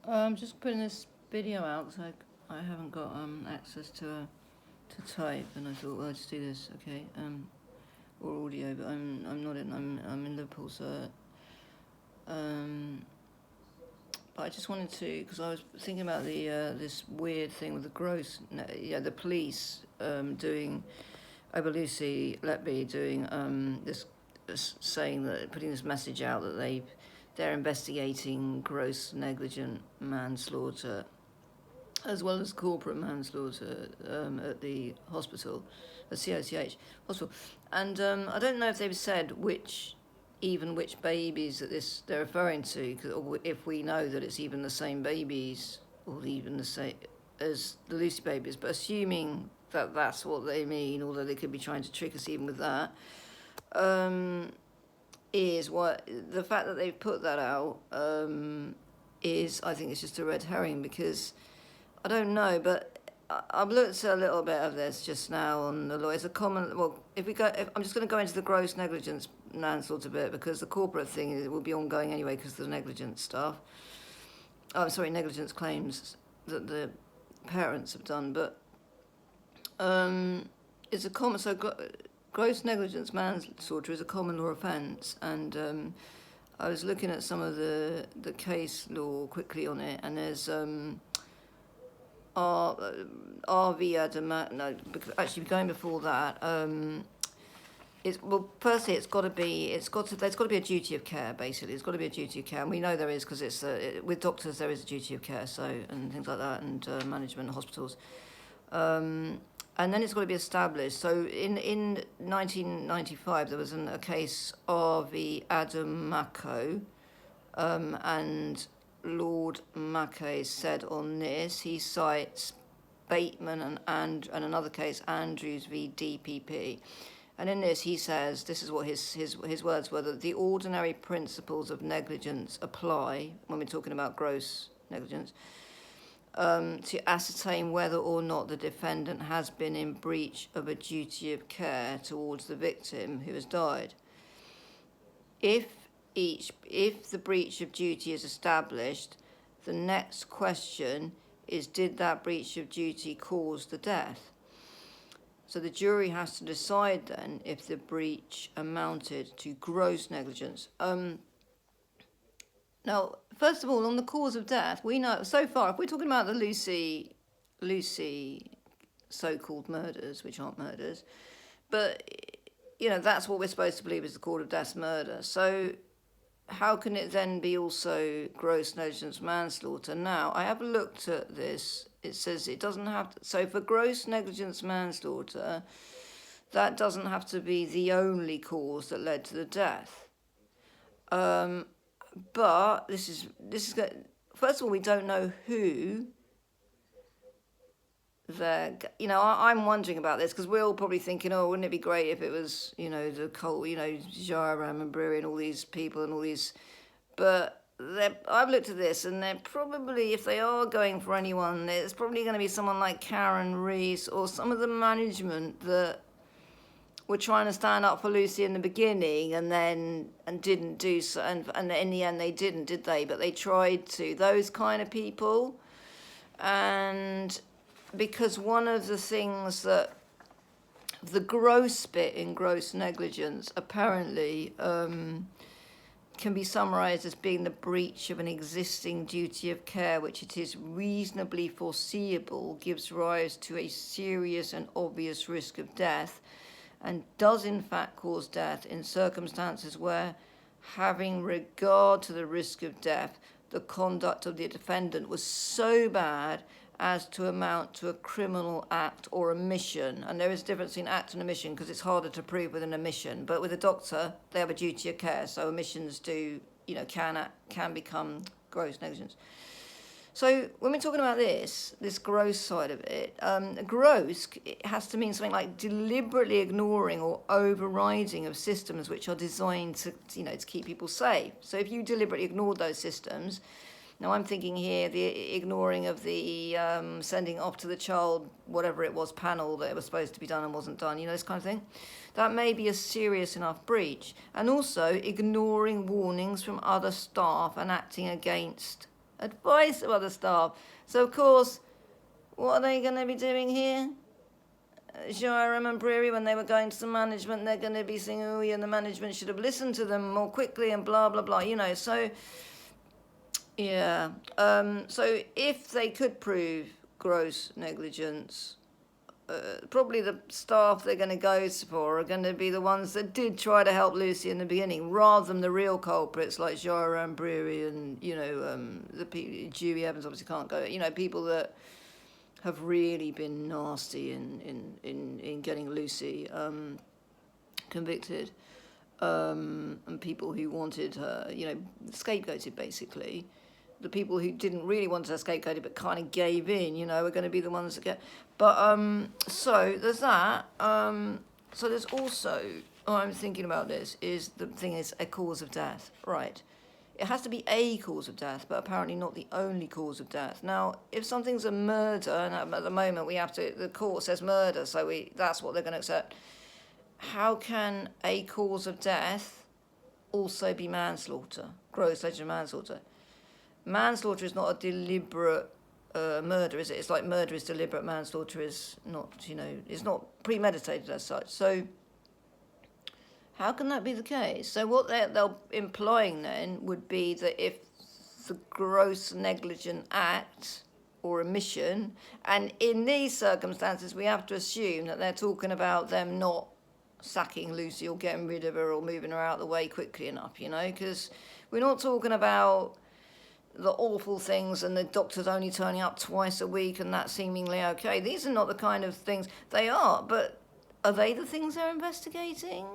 I'm just putting this video out because I haven't got access to type, and I thought, well, I'll just do this, okay, or audio. But I'm not in. I'm in Liverpool, so but I just wanted to, because I was thinking about the this weird thing with the gross, the police doing Oberlucy Letby doing this, saying that, putting this message out that they're investigating gross negligent manslaughter as well as corporate manslaughter at the hospital, the COCH hospital. And I don't know if they've said which babies that they're referring to, or if we know that it's even the same babies, or even the same as the Lucy babies, but assuming that that's what they mean, although they could be trying to trick us even with that, is what the fact that they've put that out is, I think it's just a red herring, because I don't know, but I've looked at a little bit of this just now on the law. It's a common, well, I'm just going to go into the gross negligence manslaughter bit, because the corporate thing will be ongoing anyway because of the negligence stuff. Negligence claims that the parents have done, but it's a common, gross negligence manslaughter is a common law offence, and I was looking at some of the case law quickly on it, and there's RV Adam, no, actually going before that, firstly there's got to be a duty of care. Basically, there's got to be a duty of care, and we know there is, because it's with doctors there is a duty of care, so, and things like that, and management hospitals, and then it's got to be established. So in 1995 there was a case RV Adam Mako, and Lord Mackay said on this, he cites Bateman and another case, Andrews v DPP. And in this he says, this is what his words were, that the ordinary principles of negligence apply, when we're talking about gross negligence, to ascertain whether or not the defendant has been in breach of a duty of care towards the victim who has died. If the breach of duty is established, the next question is, did that breach of duty cause the death? So the jury has to decide then if the breach amounted to gross negligence. Now, first of all, on the cause of death, we know so far, if we're talking about the Lucy so-called murders, which aren't murders, but that's what we're supposed to believe is the cause of death, murder. So how can it then be also gross negligence manslaughter? Now, I have looked at this. It says it doesn't have to. So for gross negligence manslaughter, that doesn't have to be the only cause that led to the death. But this is first of all, we don't know who I'm wondering about this, because we're all probably thinking, oh, wouldn't it be great if it was, the cult, Jaram and Brewery and all these people and all these, but I've looked at this, and they're probably, if they are going for anyone, it's probably going to be someone like Karen Rees or some of the management that were trying to stand up for Lucy in the beginning and didn't do so, and in the end they didn't, did they? But they tried to, those kind of people. And because one of the things that the gross bit in gross negligence apparently can be summarised as being the breach of an existing duty of care, which it is reasonably foreseeable gives rise to a serious and obvious risk of death, and does in fact cause death in circumstances where, having regard to the risk of death, the conduct of the defendant was so bad as to amount to a criminal act or omission. And there is a difference in act and omission, because it's harder to prove with an omission. But with a doctor, they have a duty of care, so omissions can become gross negligence. So when we're talking about this gross side of it, gross, it has to mean something like deliberately ignoring or overriding of systems which are designed to keep people safe. So if you deliberately ignore those systems, now I'm thinking here the ignoring of the sending off to the child, whatever it was, panel that it was supposed to be done and wasn't done, this kind of thing. That may be a serious enough breach. And also ignoring warnings from other staff and acting against Advice of other staff. So, of course, what are they going to be doing here? Shiram and Brewery, when they were going to the management, they're going to be saying, oh, yeah, the management should have listened to them more quickly and blah, blah, blah, So, yeah. So if they could prove gross negligence, probably the staff they're going to go for are going to be the ones that did try to help Lucy in the beginning, rather than the real culprits like Shiram Brewery and, the Dewey Evans obviously can't go, people that have really been nasty in getting Lucy convicted, and people who wanted her, scapegoated basically. The people who didn't really want her scapegoated but kind of gave in, are going to be the ones that get. But so there's that. So there's also, I'm thinking about this, is the thing is a cause of death, right? It has to be a cause of death, but apparently not the only cause of death. Now, if something's a murder, and at the moment the court says murder, so that's what they're going to accept. How can a cause of death also be manslaughter, gross negligent manslaughter? Manslaughter is not a deliberate murder, is it? It's like murder is deliberate, manslaughter is not, it's not premeditated as such. So how can that be the case? So what they're implying then would be that if the gross negligent act or omission, and in these circumstances we have to assume that they're talking about them not sacking Lucy or getting rid of her or moving her out of the way quickly enough, because we're not talking about the awful things and the doctors only turning up twice a week and that seemingly okay. These are not the kind of things they are, but are they the things they're investigating?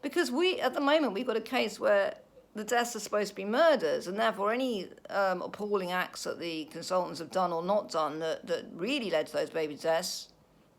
Because at the moment, we've got a case where the deaths are supposed to be murders, and therefore any appalling acts that the consultants have done or not done that really led to those baby deaths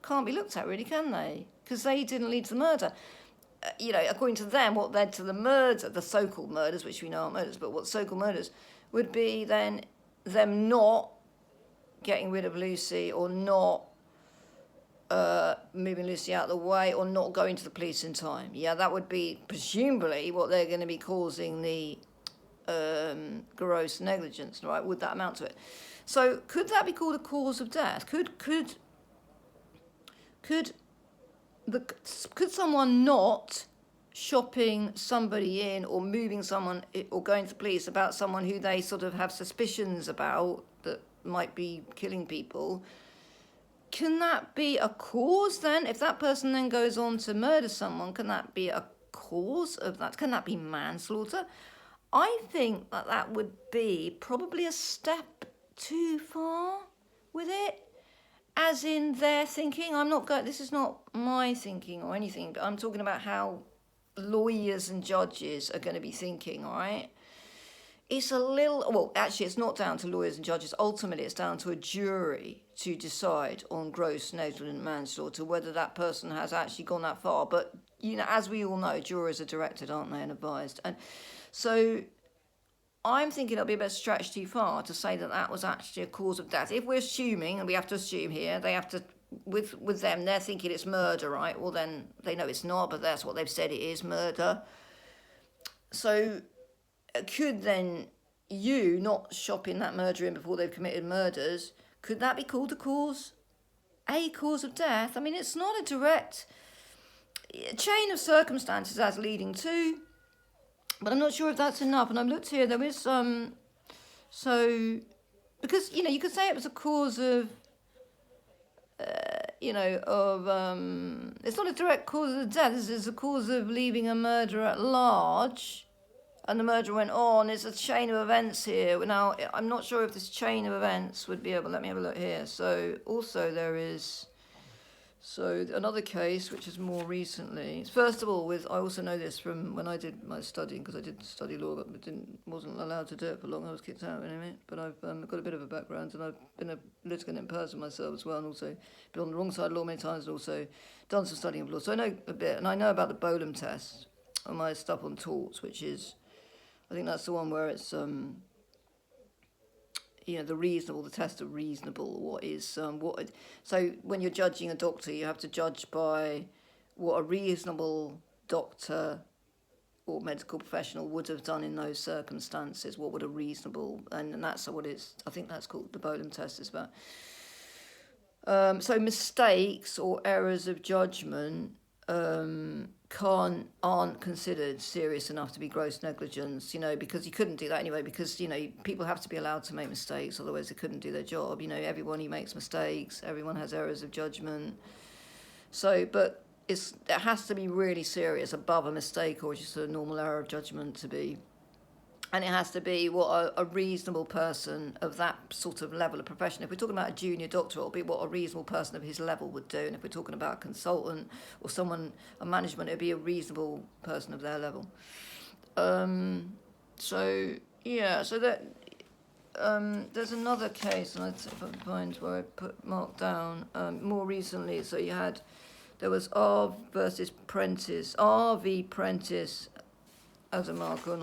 can't be looked at, really, can they? Because they didn't lead to the murder. According to them, what led to the murder, the so-called murders, which we know aren't murders, but what so-called murders would be then them not getting rid of Lucy or not moving Lucy out of the way or not going to the police in time. Yeah, that would be presumably what they're going to be causing the gross negligence, right? Would that amount to it? So could that be called a cause of death? Could someone not shopping somebody in or moving someone or going to the police about someone who they sort of have suspicions about that might be killing people? Can that be a cause then? If that person then goes on to murder someone, can that be a cause of that? Can that be manslaughter? I think that would be probably a step too far with it. As in their thinking. This is not my thinking or anything, but I'm talking about how lawyers and judges are going to be thinking, all right? It's it's not down to lawyers and judges. Ultimately, it's down to a jury to decide on gross negligent manslaughter, whether that person has actually gone that far. But, as we all know, jurors are directed, aren't they, and advised. And so I'm thinking it'll be a bit stretched too far to say that was actually a cause of death. If we're assuming, and we have to assume here, they have to, with them, they're thinking it's murder, right? Well, then they know it's not, but that's what they've said it is, murder. So could then you not shopping that murder in before they've committed murders, could that be called a cause of death? I mean, it's not a direct chain of circumstances as leading to, but I'm not sure if that's enough. And I've looked here, there is because, you could say it was a cause of, it's not a direct cause of death, this is a cause of leaving a murder at large, and the murder went on. It's a chain of events here. Now, I'm not sure if this chain of events would be able, let me have a look here. So, also there is, another case, which is more recently. First of all, I also know this from when I did my studying, because I did study law, but wasn't allowed to do it for long. I was kicked out anyway. But I've got a bit of a background, and I've been a litigant in person myself as well, and also been on the wrong side of law many times, and also done some studying of law. So I know a bit, and I know about the Bolam test on my stuff on torts, which is, I think that's the one where it's the test of reasonable, so when you're judging a doctor, you have to judge by what a reasonable doctor or medical professional would have done in those circumstances. What would a reasonable, and that's what it's, I think that's called the Bolam test is about. So mistakes or errors of judgment aren't considered serious enough to be gross negligence, because you couldn't do that anyway, because, people have to be allowed to make mistakes, otherwise they couldn't do their job. Everyone makes mistakes, everyone has errors of judgment. So, but it has to be really serious, above a mistake or just a normal error of judgment to be. And it has to be what a reasonable person of that sort of level of profession. If we're talking about a junior doctor, it'll be what a reasonable person of his level would do. And if we're talking about a consultant or someone, a management, it'd be a reasonable person of their level. So that there's another case, and if I can find where I put marked down more recently. So there was RV Prentice, Adamarco and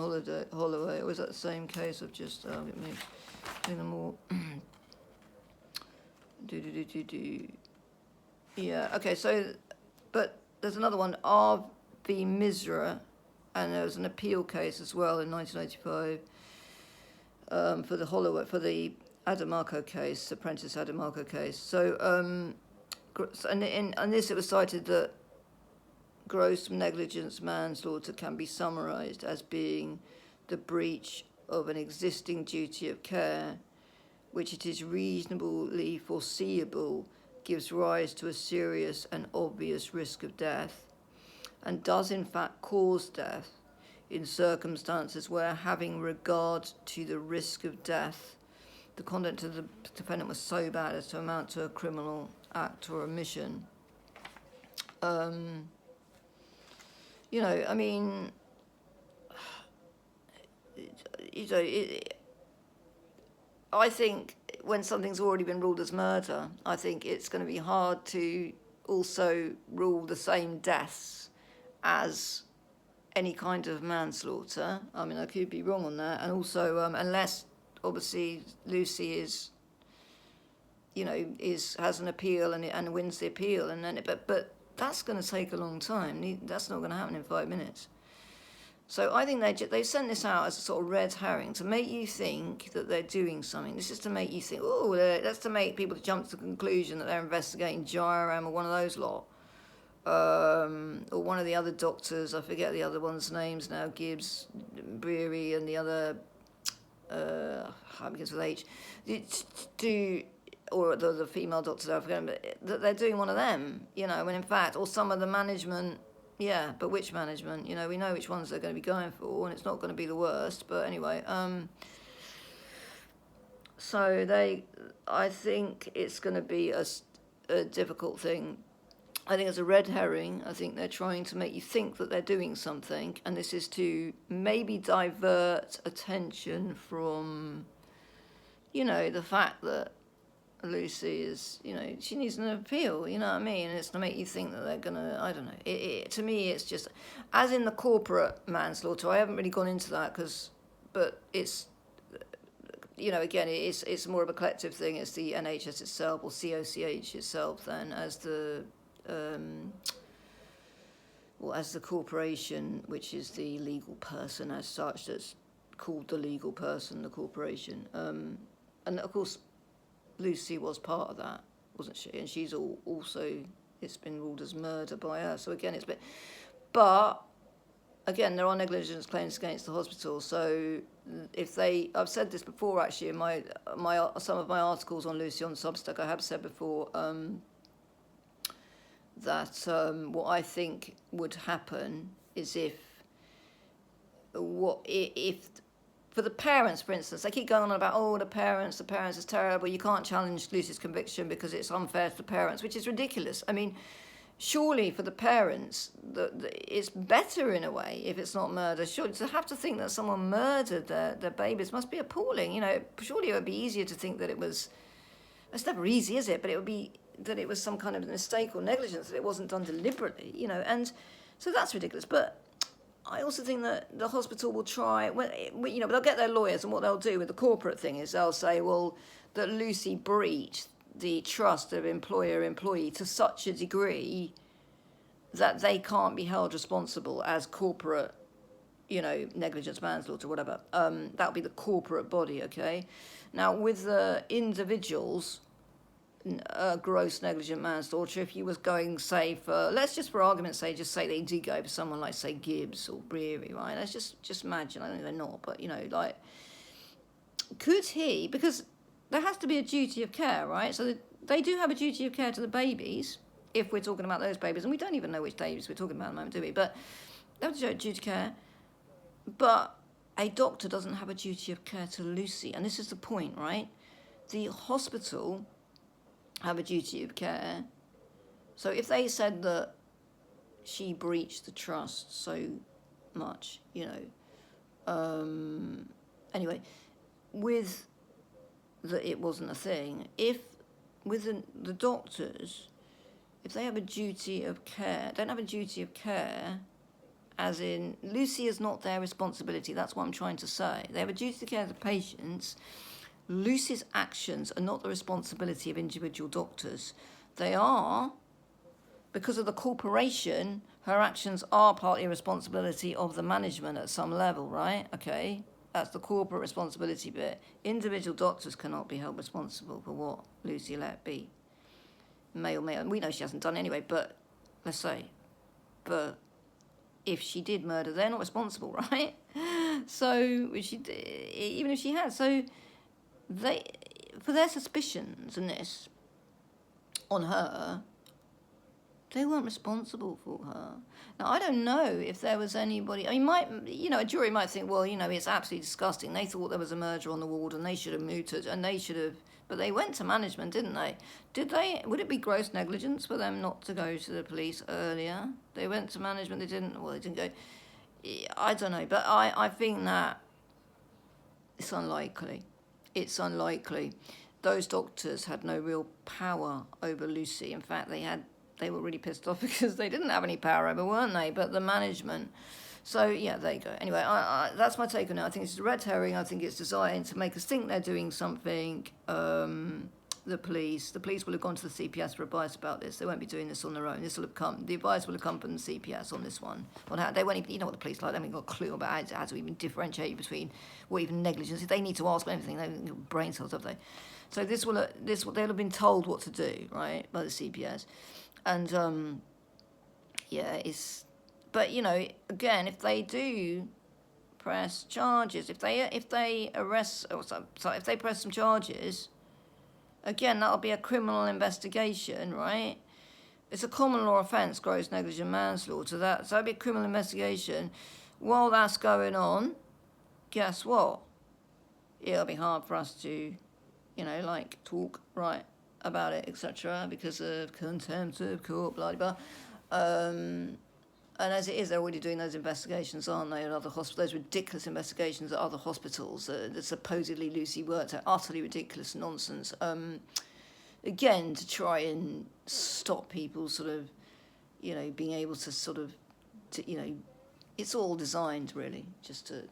Holloway. Was that the same case of just doing them all? Yeah. Okay. So, but there's another one, RV Misra, and there was an appeal case as well in 1985 for the Adamarco case, the Prentice Adamarco case. So, and in this it was cited that gross negligence manslaughter can be summarised as being the breach of an existing duty of care, which it is reasonably foreseeable gives rise to a serious and obvious risk of death, and does in fact cause death in circumstances where, having regard to the risk of death, the conduct of the defendant was so bad as to amount to a criminal act or omission. I think when something's already been ruled as murder, I think it's going to be hard to also rule the same deaths as any kind of manslaughter. I mean, I could be wrong on that. And also, unless obviously Lucy has an appeal and wins the appeal, and then but that's going to take a long time. That's not going to happen in 5 minutes. So I think they sent this out as a sort of red herring to make you think that they're doing something. This is to make you think, that's to make people jump to the conclusion that they're investigating Jairam or one of those lot. Or one of the other doctors, I forget the other one's names now, Gibbs, Breary, and the other, begins with H, or the female doctors, I forget, that they're doing one of them, when in fact, or some of the management. Yeah, but which management? We know which ones they're going to be going for, and it's not going to be the worst. But anyway, so I think it's going to be a difficult thing. I think it's a red herring. I think they're trying to make you think that they're doing something, and this is to maybe divert attention from, the fact that Lucy is, she needs an appeal, you know what I mean? And it's to make you think that they're gonna, I don't know. To me, it's just, as in the corporate manslaughter, I haven't really gone into that but it's, again, it's more of a collective thing. It's the NHS itself, or COCH itself, then, as the corporation, which is the legal person as such, that's called the legal person, the corporation. And of course, Lucy was part of that, wasn't she? And she's also, it's been ruled as murder by her. So again, but again, there are negligence claims against the hospital. So I've said this before actually in some of my articles on Lucy on Substack. I have said before that what I think would happen is if for the parents, for instance, they keep going on about, the parents is terrible, you can't challenge Lucy's conviction because it's unfair to the parents, which is ridiculous. I mean, surely for the parents, it's better in a way if it's not murder. Surely to have to think that someone murdered their babies must be appalling. Surely it would be easier to think that it's never easy, is it? But it would be that it was some kind of mistake or negligence, that it wasn't done deliberately, and so that's ridiculous. But I also think that the hospital will try, they'll get their lawyers, and what they'll do with the corporate thing is they'll say, that Lucy breached the trust of employer-employee to such a degree that they can't be held responsible as corporate you know, negligence, manslaughter, whatever. That would be the corporate body, okay? Now, with the individuals, gross negligent manslaughter, if you was going, say, for, let's just for argument's sake, just say they did go for someone like, say, Gibbs or Breary, right? Let's just imagine, I know they're not, but, you know, like, could he, because there has to be a duty of care, right? So they do have a duty of care to the babies, if we're talking about those babies, and we don't even know which babies we're talking about at the moment, do we? But they have a duty of care, but a doctor doesn't have a duty of care to Lucy, and this is the point, right? The hospital have a duty of care. So if they said that she breached the trust so much, you know, anyway, with that it wasn't a thing, if with the doctors, if they have a duty of care, don't have a duty of care, as in Lucy is not their responsibility, that's what I'm trying to say. They have a duty of care to the patients. Lucy's actions are not the responsibility of individual doctors. They are, because of the corporation, her actions are partly a responsibility of the management at some level, right? Okay, that's the corporate responsibility bit. Individual doctors cannot be held responsible for what Lucy let be. May or may not, we know she hasn't done anyway, but let's say, but if she did murder, they're not responsible, right? So, even if she had, so they, for their suspicions and this on her, they weren't responsible for her. Now, I don't know if there was anybody, I mean, a jury might think, well, it's absolutely disgusting. They thought there was a murder on the ward and they should have mooted and they should have, but they went to management, didn't they? Would it be gross negligence for them not to go to the police earlier? They went to management, they didn't go. I don't know, but I think that it's unlikely. It's unlikely. Those doctors had no real power over Lucy. In fact, they were really pissed off because they didn't have any power over, weren't they? But the management. So, yeah, there you go. Anyway, that's my take on it. I think it's a red herring. I think it's designed to make us think they're doing something. The police will have gone to the CPS for advice about this. They won't be doing this on their own. The advice will have come from the CPS on this one. On how they won't even, what the police like. They haven't got a clue about how to even differentiate between what even negligence. If they need to ask anything, they haven't got brain cells, have they? So they'll have been told what to do, right, by the CPS, and but again, if they do press charges, if they arrest, if they press some charges. Again, that'll be a criminal investigation, right? It's a common law offence, gross negligent manslaughter. So that'll be a criminal investigation. While that's going on, guess what? It'll be hard for us to, talk right about it, etc., because of contempt of court, blah, blah, blah. And as it is, they're already doing those investigations, aren't they, at other hospitals, those ridiculous investigations at other hospitals that supposedly Lucy worked at, utterly ridiculous nonsense. Again, to try and stop people sort of, being able to sort of, it's all designed, really, just to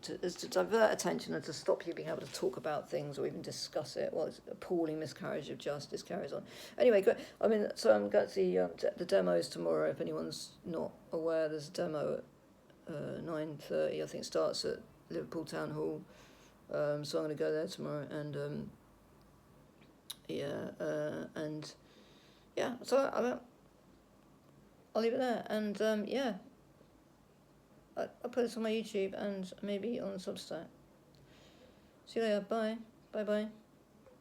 divert attention and to stop you being able to talk about things or even discuss it. Well, it's appalling miscarriage of justice carries on. Anyway, so I'm going to see the demos tomorrow. If anyone's not aware, there's a demo at 9:30. I think it starts at Liverpool Town Hall. So I'm going to go there tomorrow, and so I'll leave it there, and I'll put this on my YouTube and maybe on Substack. See you later. Bye. Bye-bye.